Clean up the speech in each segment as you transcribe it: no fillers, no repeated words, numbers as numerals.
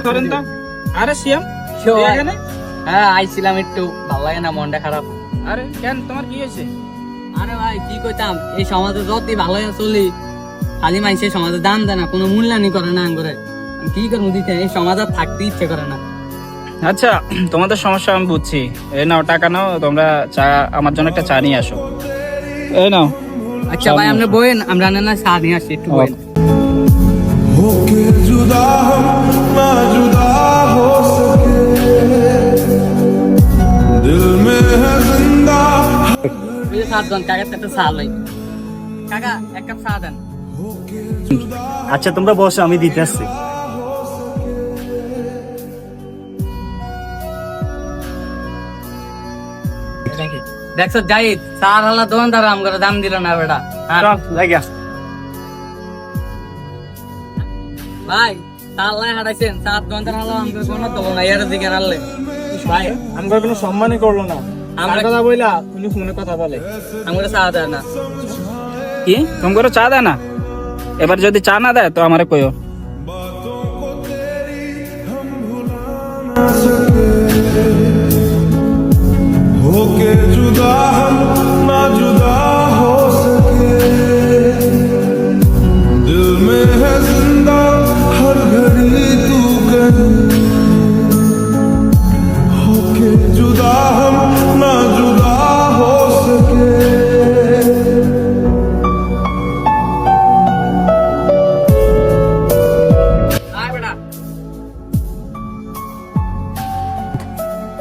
ধরেন তো। আরে সিয়াম, এখানে? হ্যাঁ আইছিলাম, একটু ভালো লাগে না, মনটা খারাপ। আরে কেন, তোমার কি হয়েছে? আরে ভাই কি কইতাম, এই সমাজে যতই ভালো চলি, খালি মানুষের সমাজে দাম দেয় না, কোনো মূল্যায়নই করে না আঙ্গুরে। কি করবো দিতে, এই সমাজ আর থাকতে ইচ্ছে করে না। আচ্ছা, তোমাদের সমস্যা আমি বুঝছি। এই নাও টাকা নাও, তোমরা চা, আমার জন্য একটা চা নিয়ে আসো। এই নাও। আচ্ছা ভাই, আমরা বইন, আমরা না চা নিয়ে আসছি, একটু বইন। होके जुदा हम ना जुदा हो सके, दिल में है जिंदा। ওই যে সাতজন কাকার একটা চা লই। কাকা এক কাপ চা দেন। আচ্ছা তোমরা বসো, আমি দিতে আসছি। দেখছো জাহিদ, চা আলা দোকানদার আম করে দাম দিল না বেটা। চল লাগে আস। ভাই চা আল্লাহ হারাইছেন, চা দোকানদার আলা আম করে কোনো দল না, এর দিকে আনলে ভাই আমার কোনো সম্মানই করলো না। আমরা কথা বইলা উনি ফোনে কথা বলে। আমরা চা দেয় না। কি তোমাকে চা দেয় না? এবার যদি চা না দেয় তো আমারে কইও। होके जुदा हम ना जुदा हो सके, दिल में है जिंदा हर घड़ी तू कहीं, होके जुदा हम ना जुदा हो सके।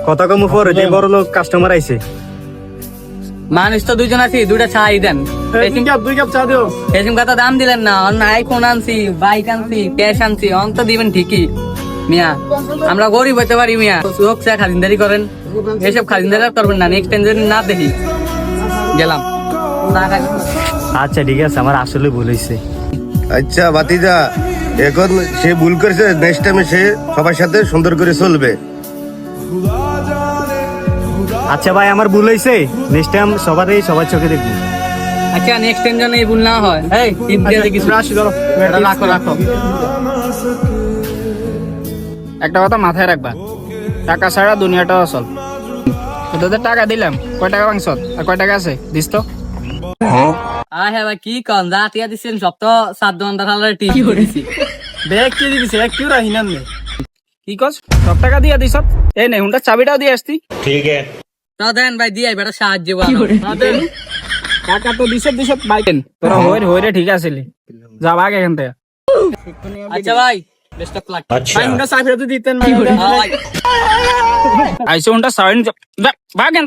কথা কম পরে যে বড় লোক কাস্টমার আইছে। মানুষ তো দুইজন আছি, দুইটা চাই দেন। দুই কাপ চা দিও। এসম কথা দাম দিলেন না, অন্য আইফোন আনছি, বাইক আনছি, ক্যাশ আনছি, অন্ত দিবেন ঠিকই মিয়া। আমরা গরিব হতে পারি মিয়া, লোক চা খাজিনদারি করেন, এসব খাজিনদারি করবেন না। নেক্সট টাইম যদি না দেখি গেলাম। আচ্ছা ঠিক আছে, আমার আসলে ভুল হয়েছে। আচ্ছা ভাতিজা, এখন সে ভুল করেছে, নেক্সট টাইমে সে সবার সাথে সুন্দর করে চলবে। আচ্ছা ভাই আমার ভুল হয়েছে, নেক্সট টাইম সবার চোখে দেখবো। আচ্ছা নেক্সট টাইম যেন এই ভুল না হয়। এই টিপ দিয়ে দেখি, এটা রাখো রাখো। একটা কথা মাথায় রাখবা, টাকা ছাড়া দুনিয়াটা অচল। তোদের টাকা দিলাম, কয় টাকা মাংস আর কয় টাকা আছে দিস তো। হ্যাঁ ভাই কি কন, যা টিয়া দিচ্ছেন সব তো 7 ঘন্টা হালার টিপ করেছি। ব্যাগ কে দিছে, একটু রাহি না। কি কস, সব টাকা দিয়ে দিস? এই নে হুন্ডার চাবিটাও দিয়ে আসতি। তো দেন ভাই, দিয়ে বেটা সাহায্য টাকা তো দিস বাইকেন, তোরা হইরে ঠিক আছিলি। যা ভাগ এখান থেকে। আচ্ছা ভাই, বেস্ট অফ লাক। ভাই হুন্ডা চা ফেরত দিতেন। আইসো হুন্ডার সাউন্ড ভাগেন।